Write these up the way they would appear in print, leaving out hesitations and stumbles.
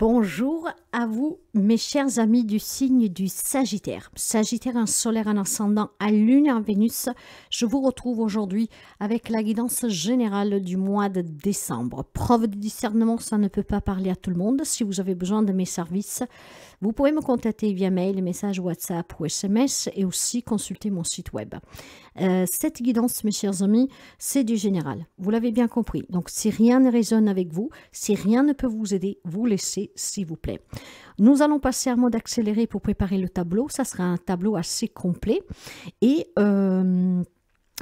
Bonjour à vous, mes chers amis du signe du Sagittaire. Sagittaire, un solaire, un ascendant, à Lune et en Vénus. Je vous retrouve aujourd'hui avec la guidance générale du mois de décembre. Preuve de discernement, ça ne peut pas parler à tout le monde. Si vous avez besoin de mes services, vous pouvez me contacter via mail, message WhatsApp ou SMS et aussi consulter mon site web. Cette guidance, mes chers amis, c'est du général. Vous l'avez bien compris. Donc, si rien ne résonne avec vous, si rien ne peut vous aider, vous laissez, s'il vous plaît. Nous allons passer en mode accéléré pour préparer le tableau. Ça sera un tableau assez complet. Et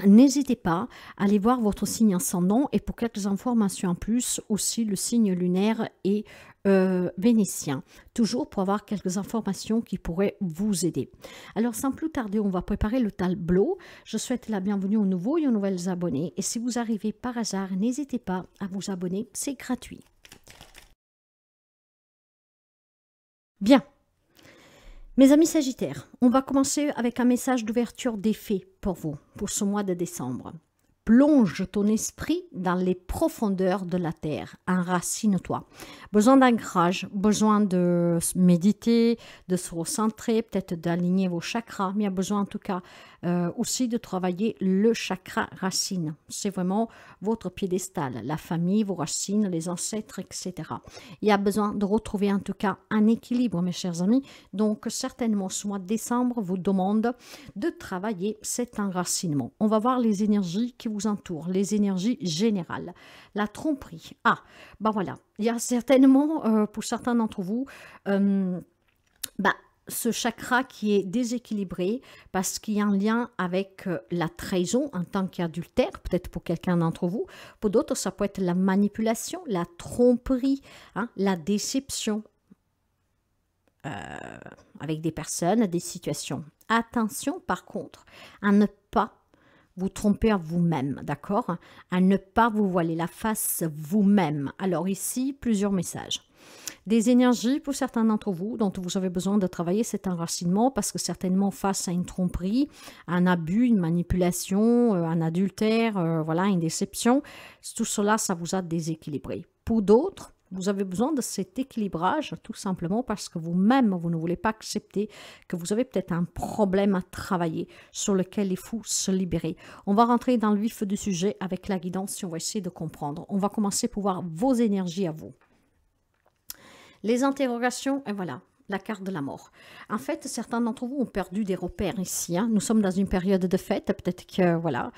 n'hésitez pas à aller voir votre signe ascendant et pour quelques informations en plus, aussi le signe lunaire et vénitien, toujours pour avoir quelques informations qui pourraient vous aider. Alors sans plus tarder, on va préparer le tableau. Je souhaite la bienvenue aux nouveaux et aux nouvelles abonnés et si vous arrivez par hasard, n'hésitez pas à vous abonner, c'est gratuit. Bien, mes amis Sagittaires, on va commencer avec un message d'ouverture des faits pour vous, pour ce mois de décembre. Plonge ton esprit dans les profondeurs de la terre, enracine-toi. Besoin d'ancrage, besoin de méditer, de se recentrer, peut-être d'aligner vos chakras, mais il y a besoin en tout cas aussi de travailler le chakra racine. C'est vraiment votre piédestal, la famille, vos racines, les ancêtres, etc. Il y a besoin de retrouver en tout cas un équilibre, mes chers amis. Donc certainement ce mois de décembre vous demande de travailler cet enracinement. On va voir les énergies qui vous entourent, les énergies générales. La tromperie. Ah, ben voilà. Il y a certainement, pour certains d'entre vous, ce chakra qui est déséquilibré parce qu'il y a un lien avec la trahison en tant qu'adultère, peut-être pour quelqu'un d'entre vous. Pour d'autres, ça peut être la manipulation, la tromperie, hein, la déception avec des personnes, des situations. Attention par contre à ne pas vous tromper à vous-même, d'accord? À ne pas vous voiler la face vous-même. Alors ici, plusieurs messages. Des énergies pour certains d'entre vous dont vous avez besoin de travailler cet enracinement parce que certainement face à une tromperie, un abus, une manipulation, un adultère, voilà, une déception, tout cela, ça vous a déséquilibré. Pour d'autres, vous avez besoin de cet équilibrage tout simplement parce que vous-même, vous ne voulez pas accepter que vous avez peut-être un problème à travailler sur lequel il faut se libérer. On va rentrer dans le vif du sujet avec la guidance et on va essayer de comprendre. On va commencer pour voir vos énergies à vous. Les interrogations, et voilà, la carte de la mort. En fait, certains d'entre vous ont perdu des repères ici. Hein. Nous sommes dans une période de fête. Peut-être que, voilà,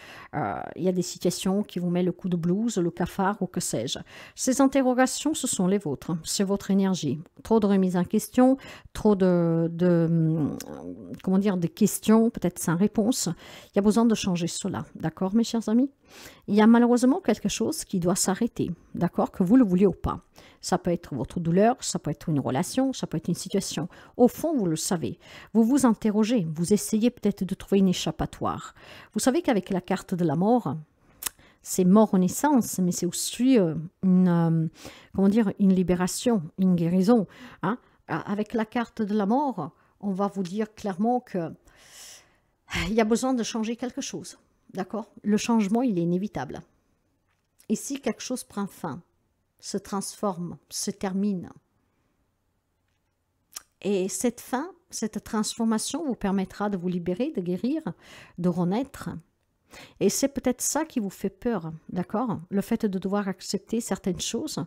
il y a des situations qui vous mettent le coup de blues, le cafard ou que sais-je. Ces interrogations, ce sont les vôtres. C'est votre énergie. Trop de remises en question, trop comment dire, de questions, peut-être sans réponse. Il y a besoin de changer cela. D'accord, mes chers amis? Il y a malheureusement quelque chose qui doit s'arrêter. D'accord? Que vous le vouliez ou pas. Ça peut être votre douleur, ça peut être une relation, ça peut être une situation. Au fond, vous le savez. Vous vous interrogez, vous essayez peut-être de trouver une échappatoire. Vous savez qu'avec la carte de la mort, c'est mort en naissance, mais c'est aussi comment dire, une libération, une guérison. Hein? Avec la carte de la mort, on va vous dire clairement qu'il y a besoin de changer quelque chose. D'accord? Le changement, il est inévitable. Ici, quelque chose prend fin, se transforme, se termine. Et cette fin, cette transformation vous permettra de vous libérer, de guérir, de renaître. Et c'est peut-être ça qui vous fait peur, d'accord? Le fait de devoir accepter certaines choses,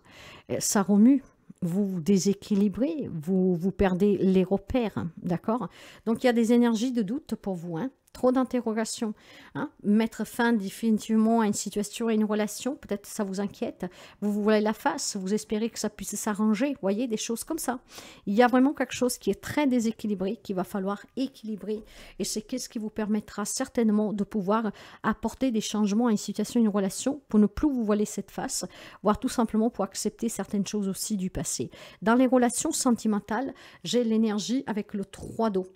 ça remue. Vous vous déséquilibrez, vous perdez les repères, d'accord? Donc il y a des énergies de doute pour vous, hein? Trop d'interrogations. Hein? Mettre fin définitivement à une situation, à une relation, peut-être ça vous inquiète. Vous vous voilez la face, vous espérez que ça puisse s'arranger. Vous voyez, des choses comme ça. Il y a vraiment quelque chose qui est très déséquilibré, qu'il va falloir équilibrer. Et c'est ce qui vous permettra certainement de pouvoir apporter des changements à une situation, une relation, pour ne plus vous voiler cette face, voire tout simplement pour accepter certaines choses aussi du passé. Dans les relations sentimentales, j'ai l'énergie avec le 3 d'eau.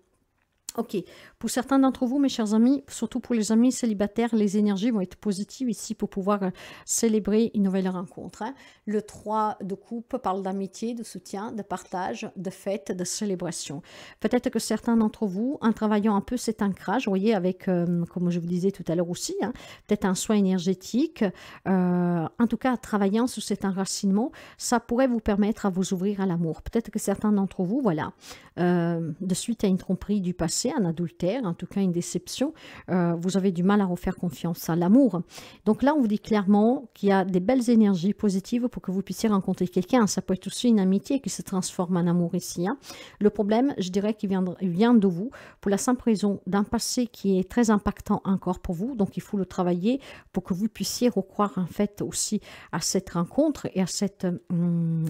Ok, pour certains d'entre vous, mes chers amis, surtout pour les amis célibataires, les énergies vont être positives ici pour pouvoir célébrer une nouvelle rencontre, hein. Le 3 de coupe parle d'amitié, de soutien, de partage, de fête, de célébration. Peut-être que certains d'entre vous, en travaillant un peu cet ancrage, vous voyez, avec, comme je vous disais tout à l'heure aussi, hein, peut-être un soin énergétique, en tout cas, travaillant sur cet enracinement, ça pourrait vous permettre à vous ouvrir à l'amour. Peut-être que certains d'entre vous, voilà, de suite à une tromperie du passé, un adultère, en tout cas une déception, vous avez du mal à refaire confiance à l'amour. Donc là, on vous dit clairement qu'il y a des belles énergies positives pour que vous puissiez rencontrer quelqu'un. Ça peut être aussi une amitié qui se transforme en amour ici, hein. Le problème, je dirais qu'il vient de vous pour la simple raison d'un passé qui est très impactant encore pour vous. Donc il faut le travailler pour que vous puissiez recroire en fait aussi à cette rencontre et à cette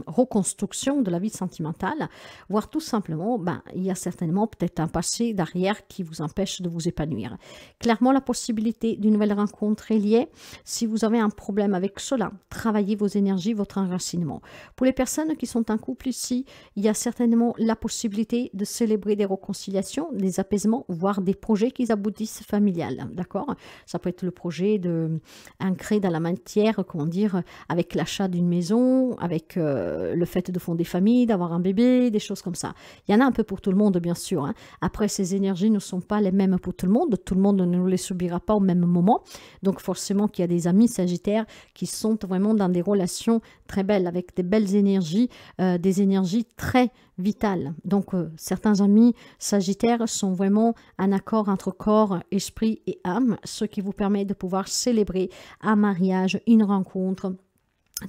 reconstruction de la vie sentimentale, voire tout simplement, ben, il y a certainement peut-être un passé derrière qui vous empêche de vous épanouir. Clairement, la possibilité d'une nouvelle rencontre est liée. Si vous avez un problème avec cela, travaillez vos énergies, votre enracinement. Pour les personnes qui sont en couple ici, il y a certainement la possibilité de célébrer des réconciliations, des apaisements, voire des projets qui aboutissent familial. D'accord? Ça peut être le projet de ancré dans la matière, comment dire, avec l'achat d'une maison, avec le fait de fonder famille, d'avoir un bébé, des choses comme ça. Il y en a un peu pour tout le monde, bien sûr, hein. Après, ces énergies ne sont pas les mêmes pour tout le monde. Tout le monde ne les subira pas au même moment. Donc, forcément qu'il y a des amis sagittaires qui sont vraiment dans des relations très belles, avec des belles énergies, des énergies très vitales. Donc, certains amis sagittaires sont vraiment un accord entre corps, esprit et âme, ce qui vous permet de pouvoir célébrer un mariage, une rencontre,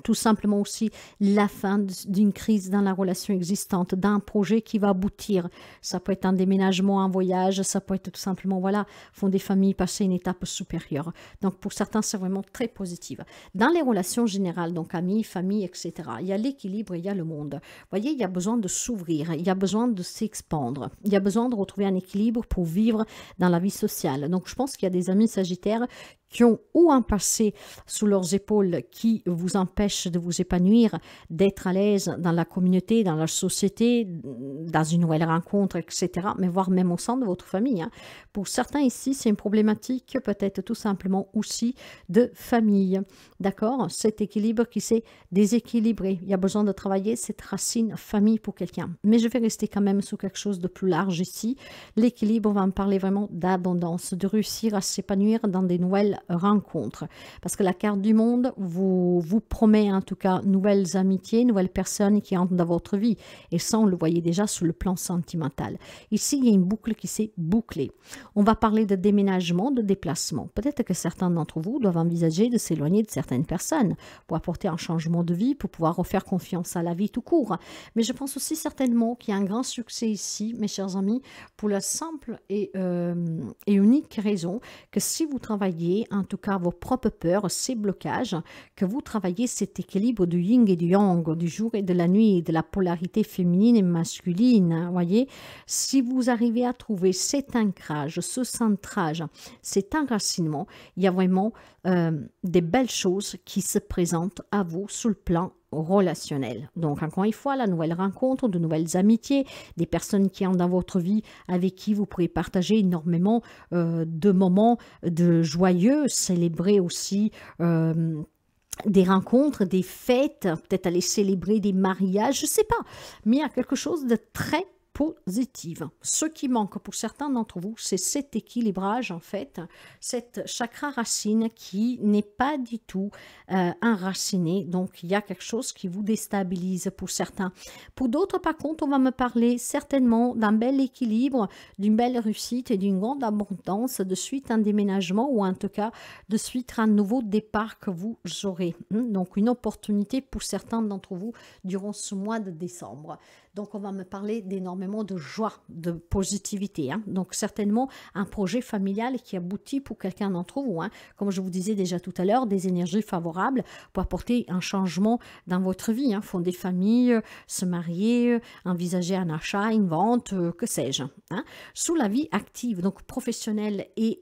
tout simplement aussi la fin d'une crise dans la relation existante, d'un projet qui va aboutir. Ça peut être un déménagement, un voyage, ça peut être tout simplement, voilà, fonder famille, passer une étape supérieure. Donc pour certains, c'est vraiment très positif. Dans les relations générales, donc amis, famille, etc., il y a l'équilibre, il y a le monde. Vous voyez, il y a besoin de s'ouvrir, il y a besoin de s'expandre, il y a besoin de retrouver un équilibre pour vivre dans la vie sociale. Donc je pense qu'il y a des amis sagittaires qui ont ou un passé sous leurs épaules qui vous empêche de vous épanouir, d'être à l'aise dans la communauté, dans la société, dans une nouvelle rencontre, etc., mais voire même au sein de votre famille, hein. Pour certains ici, c'est une problématique peut-être tout simplement aussi de famille, d'accord? Cet équilibre qui s'est déséquilibré. Il y a besoin de travailler cette racine famille pour quelqu'un. Mais je vais rester quand même sur quelque chose de plus large ici. L'équilibre va me parler vraiment d'abondance, de réussir à s'épanouir dans des nouvelles rencontres. Parce que la carte du monde vous promet en tout cas nouvelles amitiés, nouvelles personnes qui entrent dans votre vie. Et ça, on le voyait déjà sur le plan sentimental. Ici, il y a une boucle qui s'est bouclée. On va parler de déménagement, de déplacement. Peut-être que certains d'entre vous doivent envisager de s'éloigner de certaines personnes pour apporter un changement de vie, pour pouvoir refaire confiance à la vie tout court. Mais je pense aussi certainement qu'il y a un grand succès ici, mes chers amis, pour la simple et unique raison que si vous travaillez, en tout cas vos propres peurs, ces blocages, que vous travaillez cet équilibre du yin et du yang, du jour et de la nuit, de la polarité féminine et masculine, hein, voyez, si vous arrivez à trouver cet ancrage, ce centrage, cet enracinement, il y a vraiment des belles choses qui se présentent à vous sur le plan relationnel. Donc, encore une fois, la nouvelle rencontre, de nouvelles amitiés, des personnes qui entrent dans votre vie avec qui vous pourrez partager énormément de moments de joyeux, célébrer aussi des rencontres, des fêtes, peut-être aller célébrer des mariages, je ne sais pas, mais il y a quelque chose de très positive. Ce qui manque pour certains d'entre vous, c'est cet équilibrage en fait, cette chakra racine qui n'est pas du tout enraciné. Donc il y a quelque chose qui vous déstabilise pour certains. Pour d'autres par contre, on va me parler certainement d'un bel équilibre, d'une belle réussite et d'une grande abondance de suite un déménagement ou en tout cas de suite un nouveau départ que vous aurez. Donc une opportunité pour certains d'entre vous durant ce mois de décembre. Donc, on va me parler d'énormément de joie, de positivité, hein. Donc, certainement, un projet familial qui aboutit pour quelqu'un d'entre vous, hein. Comme je vous disais déjà tout à l'heure, des énergies favorables pour apporter un changement dans votre vie, hein. Fonder famille, se marier, envisager un achat, une vente, que sais-je, hein. Sous la vie active, donc professionnelle et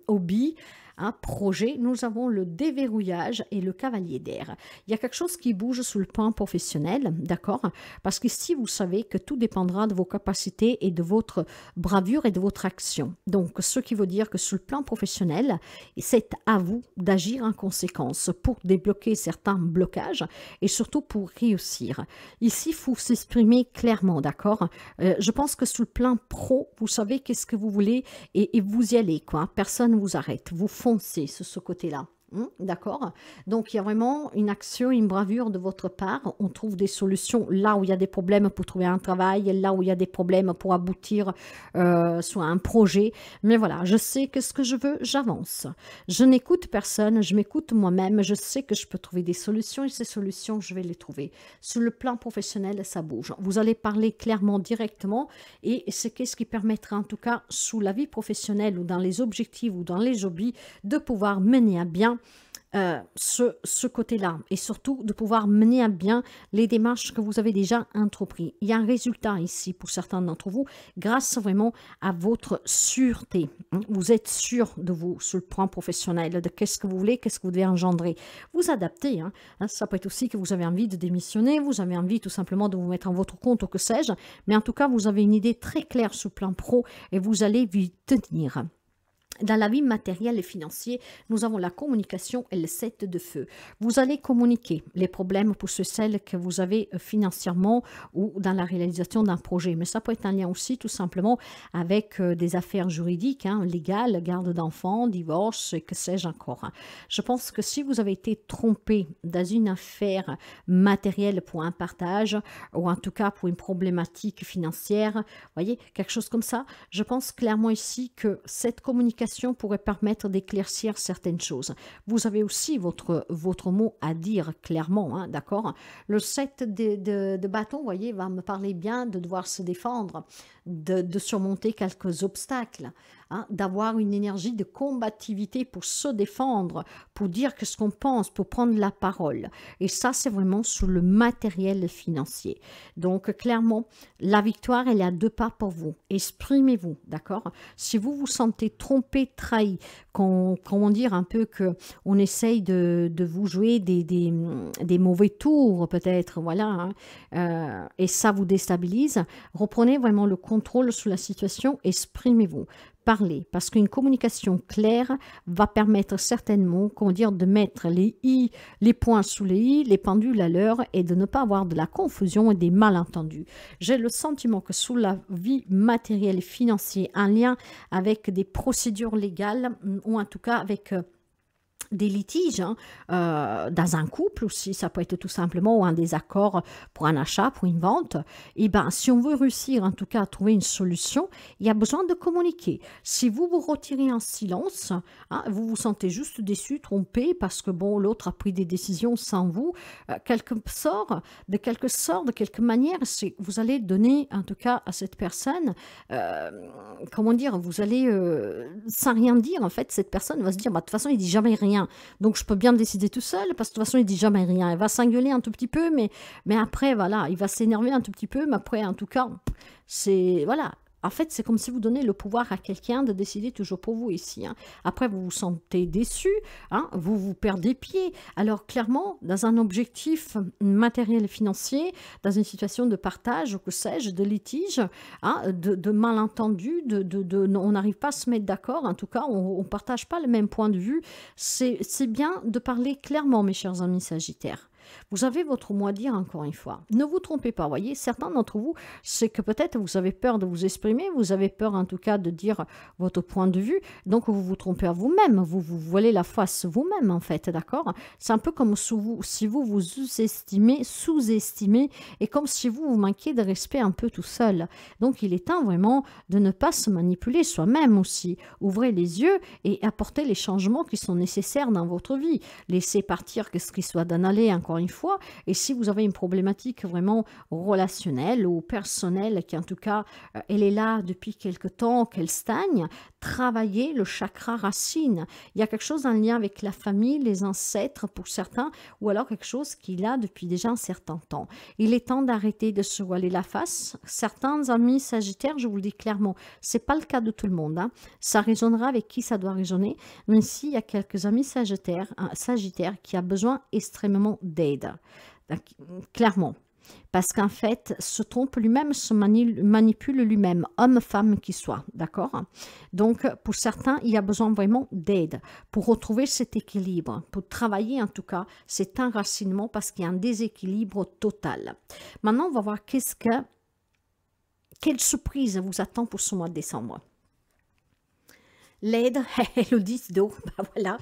hobby, un projet, nous avons le déverrouillage et le cavalier d'air. Il y a quelque chose qui bouge sur le plan professionnel, d'accord? Parce qu'ici, vous savez que tout dépendra de vos capacités et de votre bravure et de votre action. Donc, ce qui veut dire que sur le plan professionnel, c'est à vous d'agir en conséquence pour débloquer certains blocages et surtout pour réussir. Ici, il faut s'exprimer clairement, d'accord? Je pense que sur le plan pro, vous savez qu'est-ce que vous voulez et vous y allez, quoi. Personne ne vous arrête. Vous foncez sur ce côté-là. D'accord? Donc, il y a vraiment une action, une bravure de votre part. On trouve des solutions là où il y a des problèmes pour trouver un travail, là où il y a des problèmes pour aboutir sur un projet. Mais voilà, je sais que ce que je veux, j'avance. Je n'écoute personne, je m'écoute moi-même. Je sais que je peux trouver des solutions et ces solutions, je vais les trouver. Sur le plan professionnel, ça bouge. Vous allez parler clairement, directement et c'est ce qui permettra en tout cas, sous la vie professionnelle ou dans les objectifs ou dans les hobbies, de pouvoir mener à bien ce côté-là et surtout de pouvoir mener à bien les démarches que vous avez déjà entreprises. Il y a un résultat ici pour certains d'entre vous grâce vraiment à votre sûreté. Vous êtes sûr de vous sur le plan professionnel, de qu'est-ce que vous voulez, qu'est-ce que vous devez engendrer. Vous adaptez. Ça peut être aussi que vous avez envie de démissionner, vous avez envie tout simplement de vous mettre en votre compte ou que sais-je, mais en tout cas vous avez une idée très claire sur le plan pro et vous allez y tenir. Dans la vie matérielle et financière, nous avons la communication et le 7 de feu. Vous allez communiquer les problèmes pour celles que vous avez financièrement ou dans la réalisation d'un projet. Mais ça peut être un lien aussi tout simplement avec des affaires juridiques, légales, garde d'enfants, divorce, et que sais-je encore. Je pense que si vous avez été trompé dans une affaire matérielle pour un partage ou en tout cas pour une problématique financière, voyez, quelque chose comme ça, je pense clairement ici que cette communication pourrait permettre d'éclaircir certaines choses. Vous avez aussi votre mot à dire clairement, d'accord? Le 7 de bâton, vous voyez, va me parler bien de devoir se défendre, de surmonter quelques obstacles, d'avoir une énergie de combativité pour se défendre, pour dire ce qu'on pense, pour prendre la parole. Et ça, c'est vraiment sur le matériel financier. Donc, clairement, la victoire, elle est à 2 pas pour vous. Exprimez-vous, d'accord? Si vous vous sentez trompé, trahi, comment dire un peu qu'on essaye de vous jouer des mauvais tours, peut-être, voilà, et ça vous déstabilise, reprenez vraiment le contrôle sur la situation, exprimez-vous. Parler, parce qu'une communication claire va permettre certainement, comment dire, de mettre les points sous les i, les pendules à l'heure et de ne pas avoir de la confusion et des malentendus. J'ai le sentiment que sous la vie matérielle et financière, un lien avec des procédures légales ou en tout cas avec des litiges dans un couple aussi, ça peut être tout simplement un désaccord pour un achat, pour une vente, et bien si on veut réussir en tout cas à trouver une solution, il y a besoin de communiquer. Si vous vous retirez en silence, vous vous sentez juste déçu, trompé, parce que bon, l'autre a pris des décisions sans vous, de quelque manière, vous allez donner en tout cas à cette personne, comment dire, vous allez, sans rien dire, en fait, cette personne va se dire, bah, de toute façon, il dit jamais rien. Donc, je peux bien me décider tout seul parce que de toute façon, il dit jamais rien. Il va s'engueuler un tout petit peu, mais après, voilà, il va s'énerver un tout petit peu, mais après, en tout cas, c'est, voilà. En fait, c'est comme si vous donnez le pouvoir à quelqu'un de décider toujours pour vous ici. Après, vous vous sentez déçu, vous vous perdez pied. Alors, clairement, dans un objectif matériel et financier, dans une situation de partage, ou que sais-je, de litige, de malentendu, on n'arrive pas à se mettre d'accord, en tout cas, on ne partage pas le même point de vue. C'est bien de parler clairement, mes chers amis Sagittaires. Vous avez votre mot à dire encore une fois. Ne vous trompez pas, voyez, certains d'entre vous, c'est que peut-être vous avez peur de vous exprimer, vous avez peur en tout cas de dire votre point de vue, donc vous vous trompez à vous-même, vous vous voilez la face vous-même en fait, d'accord? C'est un peu comme si vous vous sous-estimez, et comme si vous manquiez de respect un peu tout seul. Donc il est temps vraiment de ne pas se manipuler soi-même aussi. Ouvrez les yeux et apportez les changements qui sont nécessaires dans votre vie. Laissez partir ce qui soit d'en aller, encore une fois. Et si vous avez une problématique vraiment relationnelle ou personnelle, qui en tout cas, elle est là depuis quelque temps, qu'elle stagne, travaillez le chakra racine. Il y a quelque chose en lien avec la famille, les ancêtres pour certains, ou alors quelque chose qui est là depuis déjà un certain temps. Il est temps d'arrêter de se voiler la face. Certains amis sagittaires, je vous le dis clairement, c'est pas le cas de tout le monde, hein. Ça résonnera avec qui ça doit résonner, mais ici, il y a quelques amis sagittaires qui a besoin extrêmement d'aide, clairement. Parce qu'en fait, se trompe lui-même, se manipule lui-même, homme, femme qui soit, d'accord? Donc, pour certains, il y a besoin vraiment d'aide pour retrouver cet équilibre, pour travailler en tout cas cet enracinement parce qu'il y a un déséquilibre total. Maintenant, on va voir quelle surprise vous attend pour ce mois de décembre. L'aide, le 10 d'eau, ben voilà.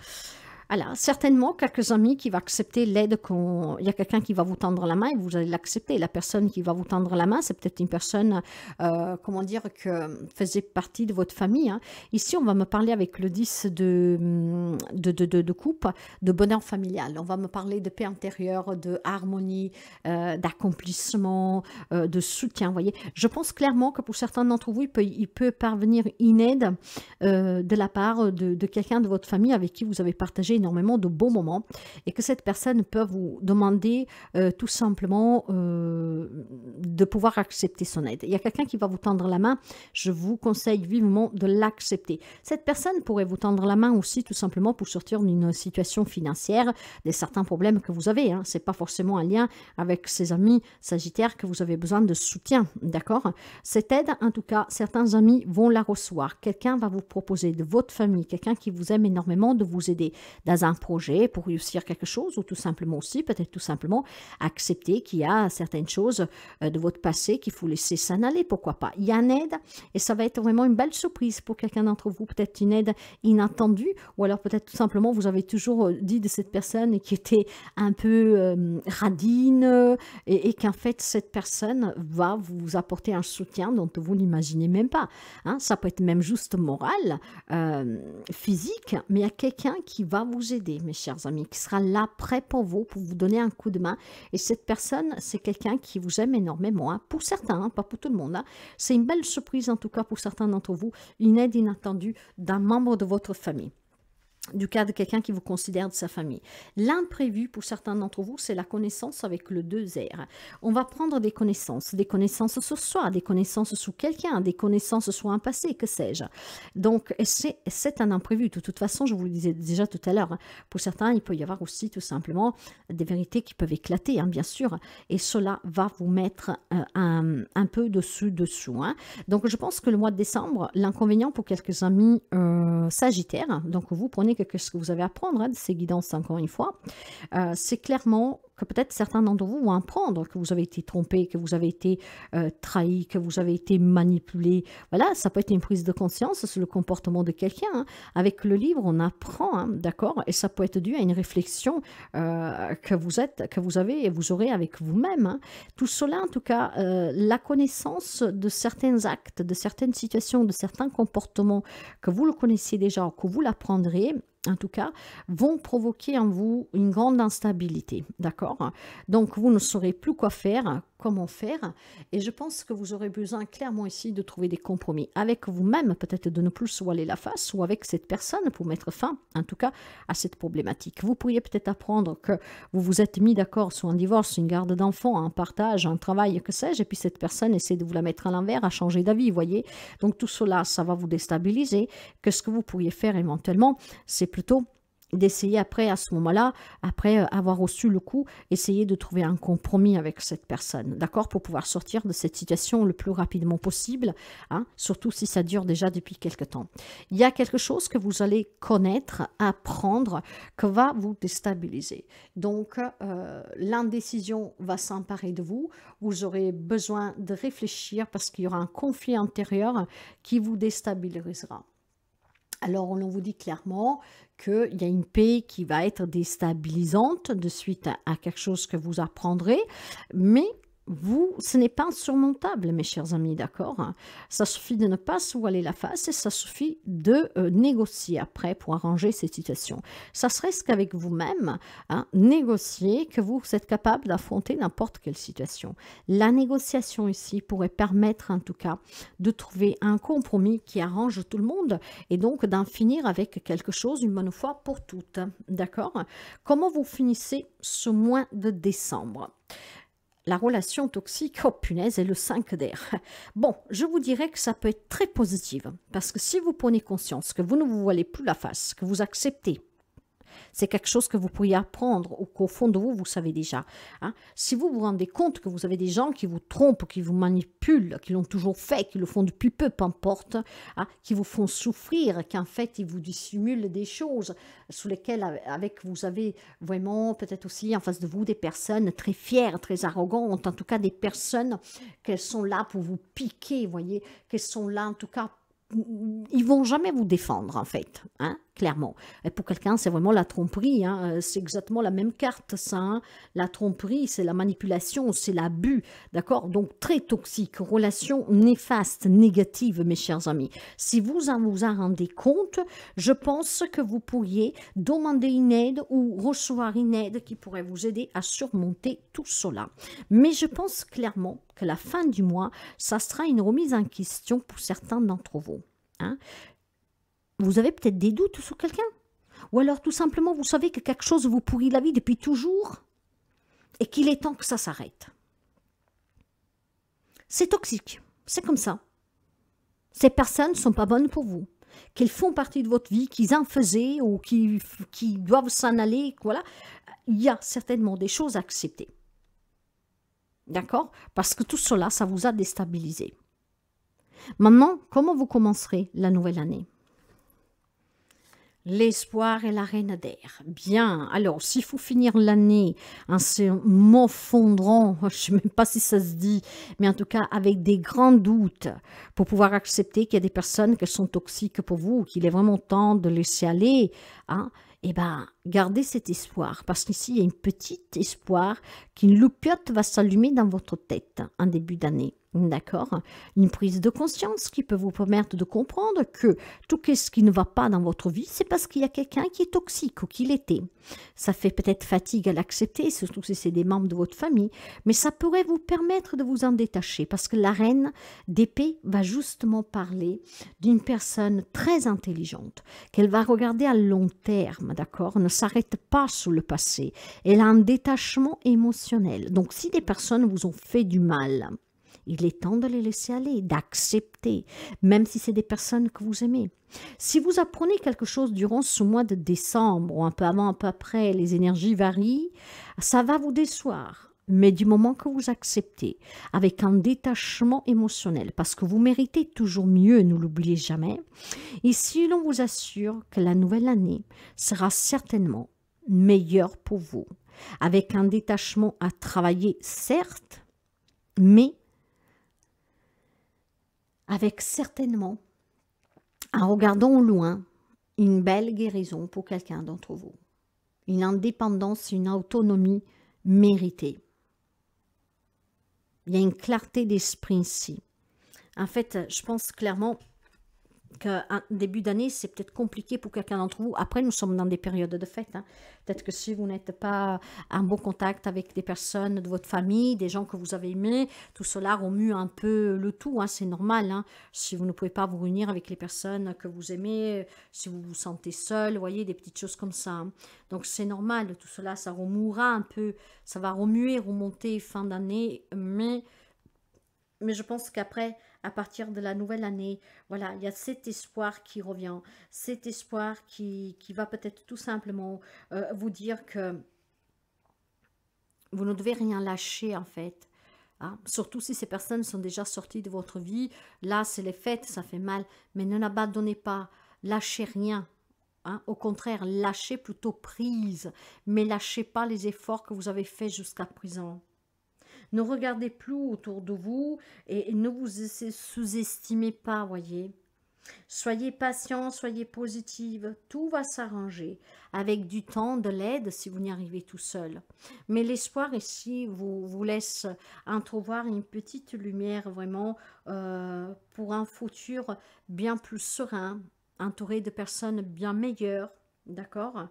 Alors, certainement, quelques amis qui vont accepter l'aide quand il y a quelqu'un qui va vous tendre la main et vous allez l'accepter. La personne qui va vous tendre la main, c'est peut-être une personne, comment dire, que faisait partie de votre famille, hein. Ici, on va me parler avec le 10 de coupe, de bonheur familial. On va me parler de paix intérieure, de harmonie, d'accomplissement, de soutien, vous voyez. Je pense clairement que pour certains d'entre vous, il peut parvenir une aide de la part de quelqu'un de votre famille avec qui vous avez partagé énormément de beaux moments et que cette personne peut vous demander tout simplement de pouvoir accepter son aide. Il y a quelqu'un qui va vous tendre la main, je vous conseille vivement de l'accepter. Cette personne pourrait vous tendre la main aussi tout simplement pour sortir d'une situation financière, de certains problèmes que vous avez, hein. Ce n'est pas forcément un lien avec ses amis sagittaires que vous avez besoin de soutien, d'accord? Cette aide, en tout cas, certains amis vont la recevoir. Quelqu'un va vous proposer de votre famille, quelqu'un qui vous aime énormément, de vous aider dans un projet pour réussir quelque chose ou tout simplement aussi, peut-être tout simplement accepter qu'il y a certaines choses de votre passé qu'il faut laisser s'en aller, pourquoi pas. Il y a une aide et ça va être vraiment une belle surprise pour quelqu'un d'entre vous, peut-être une aide inattendue ou alors peut-être tout simplement vous avez toujours dit de cette personne qui était un peu radine et qu'en fait cette personne va vous apporter un soutien dont vous n'imaginez même pas, hein. Ça peut être même juste moral, physique, mais il y a quelqu'un qui va vous aider, mes chers amis, qui sera là, prêt pour vous donner un coup de main. Et cette personne, c'est quelqu'un qui vous aime énormément, hein. Pour certains, hein, pas pour tout le monde, hein. C'est une belle surprise, en tout cas pour certains d'entre vous, une aide inattendue d'un membre de votre famille. Du cas de quelqu'un qui vous considère de sa famille. L'imprévu, pour certains d'entre vous, c'est la connaissance avec le 2R. On va prendre des connaissances sur soi, des connaissances sur quelqu'un, des connaissances sur un passé, que sais-je. Donc, c'est un imprévu. De toute façon, je vous le disais déjà tout à l'heure, hein, pour certains, il peut y avoir aussi tout simplement des vérités qui peuvent éclater, hein, bien sûr, et cela va vous mettre un peu dessous. Hein. Donc, je pense que le mois de décembre, l'inconvénient pour quelques amis sagittaires, donc vous prenez ce que vous avez à apprendre, hein, de ces guidances encore une fois, c'est clairement que peut-être certains d'entre vous vont apprendre que vous avez été trompé, que vous avez été trahi, que vous avez été manipulé. Voilà, ça peut être une prise de conscience sur le comportement de quelqu'un. Hein. Avec le livre, on apprend, hein, d'accord? Et ça peut être dû à une réflexion que vous avez et vous aurez avec vous-même. Hein. Tout cela, en tout cas, la connaissance de certains actes, de certaines situations, de certains comportements que vous le connaissiez déjà, que vous l'apprendrez, en tout cas, vont provoquer en vous une grande instabilité, d'accord? Donc, vous ne saurez plus quoi faire, comment faire, et je pense que vous aurez besoin clairement ici de trouver des compromis avec vous-même, peut-être de ne plus se voiler la face, ou avec cette personne pour mettre fin, en tout cas, à cette problématique. Vous pourriez peut-être apprendre que vous vous êtes mis d'accord sur un divorce, une garde d'enfants, un partage, un travail, que sais-je, et puis cette personne essaie de vous la mettre à l'envers, à changer d'avis, vous voyez? Donc, tout cela, ça va vous déstabiliser. Que ce que vous pourriez faire éventuellement, c'est plutôt d'essayer après, à ce moment-là, après avoir reçu le coup, essayer de trouver un compromis avec cette personne, d'accord, pour pouvoir sortir de cette situation le plus rapidement possible, hein, surtout si ça dure déjà depuis quelque temps. Il y a quelque chose que vous allez connaître, apprendre, que va vous déstabiliser. Donc, l'indécision va s'emparer de vous, vous aurez besoin de réfléchir parce qu'il y aura un conflit intérieur qui vous déstabilisera. Alors, on vous dit clairement qu'il y a une paix qui va être déstabilisante de suite à quelque chose que vous apprendrez, mais vous, ce n'est pas insurmontable, mes chers amis, d'accord? Ça suffit de ne pas se voiler la face et ça suffit de négocier après pour arranger ces situations. Ça serait ce qu'avec vous-même, hein, négocier que vous êtes capable d'affronter n'importe quelle situation. La négociation ici pourrait permettre en tout cas de trouver un compromis qui arrange tout le monde et donc d'en finir avec quelque chose une bonne fois pour toutes, d'accord? Comment vous finissez ce mois de décembre? La relation toxique, oh punaise, est le 5 d'air. Bon, je vous dirais que ça peut être très positif, parce que si vous prenez conscience que vous ne vous voilez plus la face, que vous acceptez, c'est quelque chose que vous pourriez apprendre ou qu'au fond de vous, vous savez déjà. Hein. Si vous vous rendez compte que vous avez des gens qui vous trompent, qui vous manipulent, qui l'ont toujours fait, qui le font depuis peu, peu importe, hein, qui vous font souffrir, qu'en fait, ils vous dissimulent des choses sous lesquelles avec vous avez vraiment peut-être aussi en face de vous des personnes très fières, très arrogantes, en tout cas des personnes qu'elles sont là pour vous piquer, vous voyez, qu'elles sont là en tout cas ils vont jamais vous défendre en fait, hein, clairement. Et pour quelqu'un, c'est vraiment la tromperie, hein, c'est exactement la même carte, ça. Hein. La tromperie, c'est la manipulation, c'est l'abus, d'accord? Donc très toxique, relation néfaste, négative, mes chers amis. Si vous en rendez compte, je pense que vous pourriez demander une aide ou recevoir une aide qui pourrait vous aider à surmonter tout cela. Mais je pense clairement que la fin du mois, ça sera une remise en question pour certains d'entre vous. Hein. Vous avez peut-être des doutes sur quelqu'un, ou alors tout simplement vous savez que quelque chose vous pourrit la vie depuis toujours et qu'il est temps que ça s'arrête. C'est toxique, c'est comme ça. Ces personnes ne sont pas bonnes pour vous, qu'elles font partie de votre vie, qu'ils en faisaient ou qui doivent s'en aller, voilà. Il y a certainement des choses à accepter. D'accord? Parce que tout cela, ça vous a déstabilisé. Maintenant, comment vous commencerez la nouvelle année? L'espoir et la reine d'air. Bien, alors s'il faut finir l'année en se morfondrant, je ne sais même pas si ça se dit, mais en tout cas avec des grands doutes, pour pouvoir accepter qu'il y a des personnes qui sont toxiques pour vous, qu'il est vraiment temps de laisser aller, hein, eh bien, gardez cet espoir, parce qu'ici, il y a une petite espoir qu'une loupiote va s'allumer dans votre tête en début d'année. D'accord? Une prise de conscience qui peut vous permettre de comprendre que tout ce qui ne va pas dans votre vie, c'est parce qu'il y a quelqu'un qui est toxique ou qui l'était. Ça fait peut-être fatigue à l'accepter, surtout si c'est des membres de votre famille, mais ça pourrait vous permettre de vous en détacher, parce que la reine d'épée va justement parler d'une personne très intelligente, qu'elle va regarder à long terme, d'accord? Ne s'arrête pas sur le passé. Elle a un détachement émotionnel. Donc, si des personnes vous ont fait du mal, il est temps de les laisser aller, d'accepter, même si c'est des personnes que vous aimez. Si vous apprenez quelque chose durant ce mois de décembre, ou un peu avant, un peu après, les énergies varient, ça va vous décevoir. Mais du moment que vous acceptez, avec un détachement émotionnel, parce que vous méritez toujours mieux, ne l'oubliez jamais, ici l'on vous assure que la nouvelle année sera certainement meilleure pour vous, avec un détachement à travailler, certes, mais avec certainement, en regardant au loin, une belle guérison pour quelqu'un d'entre vous. Une indépendance, une autonomie méritée. Il y a une clarté d'esprit ici. En fait, je pense clairement qu'un début d'année, c'est peut-être compliqué pour quelqu'un d'entre vous. Après, nous sommes dans des périodes de fête. Hein. Peut-être que si vous n'êtes pas en bon contact avec des personnes de votre famille, des gens que vous avez aimés, tout cela remue un peu le tout. Hein. C'est normal. Hein. Si vous ne pouvez pas vous réunir avec les personnes que vous aimez, si vous vous sentez seul, vous voyez, des petites choses comme ça. Hein. Donc, c'est normal. Tout cela, ça remuera un peu. Ça va remuer, remonter fin d'année. Mais je pense qu'après, à partir de la nouvelle année, voilà, il y a cet espoir qui revient, cet espoir qui va peut-être tout simplement vous dire que vous ne devez rien lâcher en fait. Hein. Surtout si ces personnes sont déjà sorties de votre vie, là c'est les fêtes, ça fait mal, mais ne l'abandonnez pas, lâchez rien. Hein. Au contraire, lâchez plutôt prise, mais lâchez pas les efforts que vous avez faits jusqu'à présent. Ne regardez plus autour de vous et ne vous sous-estimez pas, voyez. Soyez patient, soyez positive, tout va s'arranger. Avec du temps, de l'aide, si vous n'y arrivez tout seul. Mais l'espoir ici vous laisse entrevoir une petite lumière vraiment pour un futur bien plus serein, entouré de personnes bien meilleures, d'accord?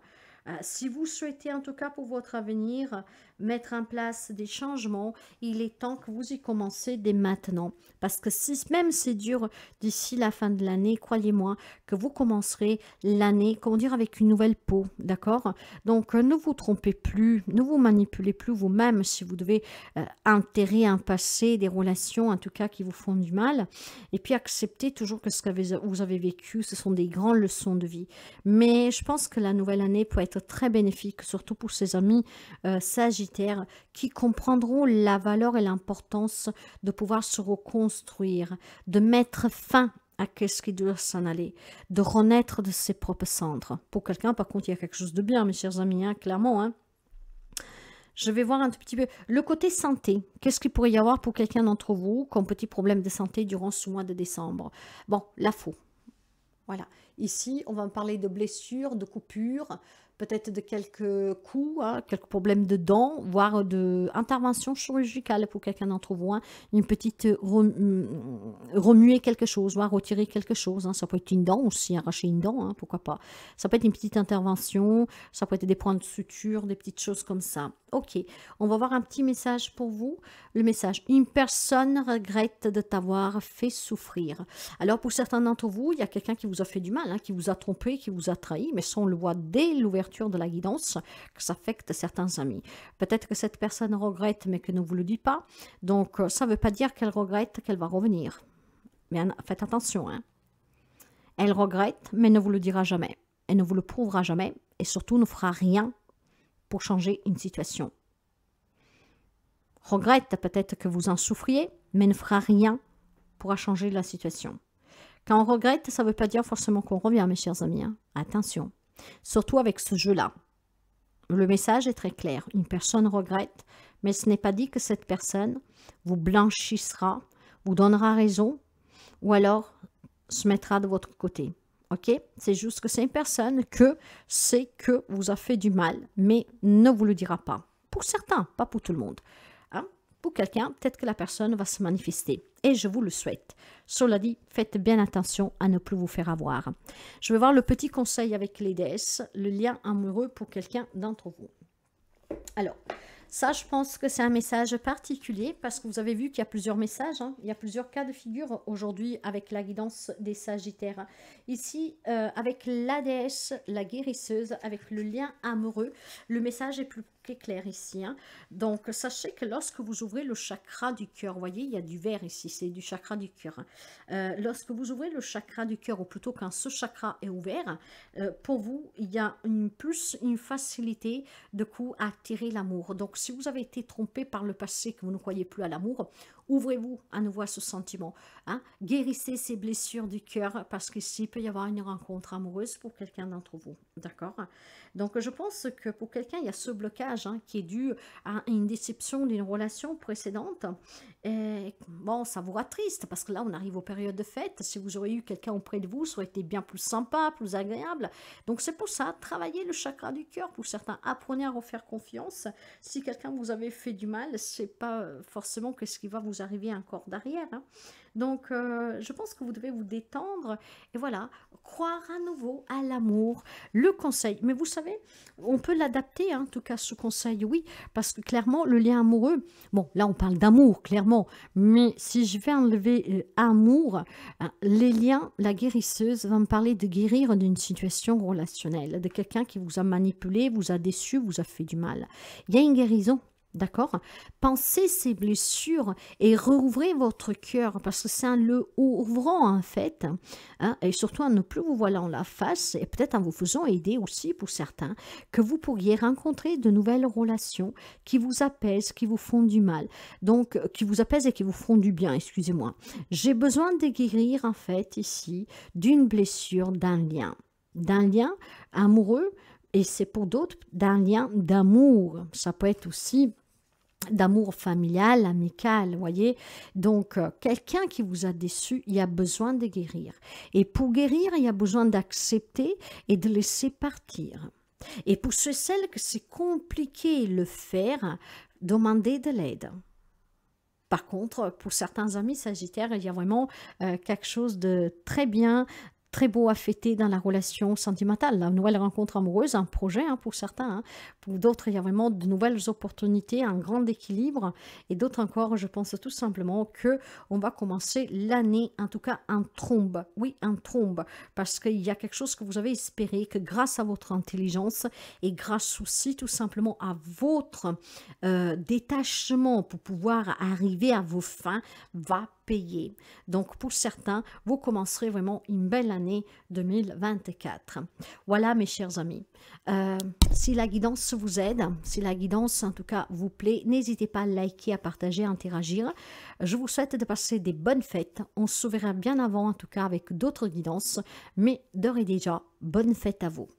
Si vous souhaitez en tout cas pour votre avenir mettre en place des changements, il est temps que vous y commencez dès maintenant. Parce que si même c'est dur d'ici la fin de l'année, croyez-moi que vous commencerez l'année, comment dire, avec une nouvelle peau, d'accord? Donc ne vous trompez plus, ne vous manipulez plus vous-même si vous devez enterrer un passé, des relations en tout cas qui vous font du mal. Et puis acceptez toujours que ce que vous avez vécu, ce sont des grandes leçons de vie. Mais je pense que la nouvelle année peut être très bénéfique, surtout pour ses amis sagittaires qui comprendront la valeur et l'importance de pouvoir se reconstruire, de mettre fin à ce qui doit s'en aller, de renaître de ses propres cendres. Pour quelqu'un, par contre, il y a quelque chose de bien, mes chers amis, hein, clairement. Hein. Je vais voir un tout petit peu le côté santé. Qu'est-ce qu'il pourrait y avoir pour quelqu'un d'entre vous comme petit problème de santé durant ce mois de décembre? Bon, la faux. Voilà. Ici, on va parler de blessures, de coupures, peut-être de quelques coups, hein, quelques problèmes de dents, voire d'intervention chirurgicale pour quelqu'un d'entre vous. Hein, une petite remuer quelque chose, voire retirer quelque chose. Hein, ça peut être une dent aussi, arracher une dent, hein, pourquoi pas. Ça peut être une petite intervention, ça peut être des points de suture, des petites choses comme ça. Ok, on va voir un petit message pour vous. Le message, une personne regrette de t'avoir fait souffrir. Alors pour certains d'entre vous, il y a quelqu'un qui vous a fait du mal, hein, qui vous a trompé, qui vous a trahi, mais ça on le voit dès l'ouverture de la guidance, que ça affecte certains amis. Peut-être que cette personne regrette, mais que ne vous le dit pas. Donc ça ne veut pas dire qu'elle regrette, qu'elle va revenir. Mais faites attention. Hein. Elle regrette, mais ne vous le dira jamais. Elle ne vous le prouvera jamais, et surtout ne fera rien pour changer une situation. Regrette peut-être que vous en souffriez, mais ne fera rien pour changer la situation. Quand on regrette, ça ne veut pas dire forcément qu'on revient, mes chers amis. Hein. Attention. Surtout avec ce jeu-là. Le message est très clair. Une personne regrette, mais ce n'est pas dit que cette personne vous blanchissera, vous donnera raison, ou alors se mettra de votre côté. Ok? C'est juste que c'est une personne que c'est que vous a fait du mal, mais ne vous le dira pas. Pour certains, pas pour tout le monde. Hein? Pour quelqu'un, peut-être que la personne va se manifester. Et je vous le souhaite. Cela dit, faites bien attention à ne plus vous faire avoir. Je vais voir le petit conseil avec les déesses, le lien amoureux pour quelqu'un d'entre vous. Alors, ça, je pense que c'est un message particulier parce que vous avez vu qu'il y a plusieurs messages. Hein. Il y a plusieurs cas de figure aujourd'hui avec la guidance des Sagittaires. Ici, avec la déesse, la guérisseuse, avec le lien amoureux, le message est plus clair ici. Hein. Donc, sachez que lorsque vous ouvrez le chakra du cœur, vous voyez, il y a du vert ici, c'est du chakra du cœur. Lorsque vous ouvrez le chakra du cœur, ou plutôt quand ce chakra est ouvert, pour vous, il y a plus une facilité de coup à attirer l'amour. Donc, si vous avez été trompé par le passé, que vous ne croyez plus à l'amour, ouvrez-vous à nouveau à ce sentiment. Hein? Guérissez ces blessures du cœur parce qu'ici, il peut y avoir une rencontre amoureuse pour quelqu'un d'entre vous. D'accord? Donc, je pense que pour quelqu'un, il y a ce blocage hein, qui est dû à une déception d'une relation précédente. Et bon, ça vous attriste parce que là, on arrive aux périodes de fête. Si vous auriez eu quelqu'un auprès de vous, ça aurait été bien plus sympa, plus agréable. Donc, c'est pour ça, travaillez le chakra du cœur. Pour certains, apprenez à refaire confiance. Si quelqu'un vous avait fait du mal, c'est pas forcément que ce qui va vous arriver encore derrière. Hein. Donc, je pense que vous devez vous détendre et voilà, croire à nouveau à l'amour, le conseil. Mais vous savez, on peut l'adapter, hein, en tout cas, ce conseil, oui, parce que clairement, le lien amoureux, bon, là, on parle d'amour, clairement, mais si je vais enlever amour, les liens, la guérisseuse va me parler de guérir d'une situation relationnelle, de quelqu'un qui vous a manipulé, vous a déçu, vous a fait du mal. Il y a une guérison. D'accord? Pensez ces blessures et rouvrez votre cœur parce que c'est en le ouvrant en fait, hein, et surtout en ne plus vous voilant la face et peut-être en vous faisant aider aussi pour certains, que vous pourriez rencontrer de nouvelles relations qui vous apaisent, qui vous font du mal, donc qui vous apaisent et qui vous font du bien, excusez-moi. J'ai besoin de guérir en fait ici d'une blessure, d'un lien amoureux. Et c'est pour d'autres d'un lien d'amour. Ça peut être aussi d'amour familial, amical, voyez. Donc, quelqu'un qui vous a déçu, il y a besoin de guérir. Et pour guérir, il y a besoin d'accepter et de laisser partir. Et pour celles que c'est compliqué de le faire, demandez de l'aide. Par contre, pour certains amis sagittaires, il y a vraiment quelque chose de très bien, très beau à fêter dans la relation sentimentale. La nouvelle rencontre amoureuse, un projet pour certains. Pour d'autres, il y a vraiment de nouvelles opportunités, un grand équilibre. Et d'autres encore, je pense tout simplement que on va commencer l'année, en tout cas en trombe. Oui, en trombe. Parce qu'il y a quelque chose que vous avez espéré, que grâce à votre intelligence et grâce aussi tout simplement à votre détachement pour pouvoir arriver à vos fins, va payer. Donc pour certains, vous commencerez vraiment une belle année 2024. Voilà mes chers amis. Si la guidance vous aide, si la guidance en tout cas vous plaît, n'hésitez pas à liker, à partager, à interagir. Je vous souhaite de passer des bonnes fêtes. On se verra bien avant en tout cas avec d'autres guidances. Mais d'ores et déjà, bonne fête à vous.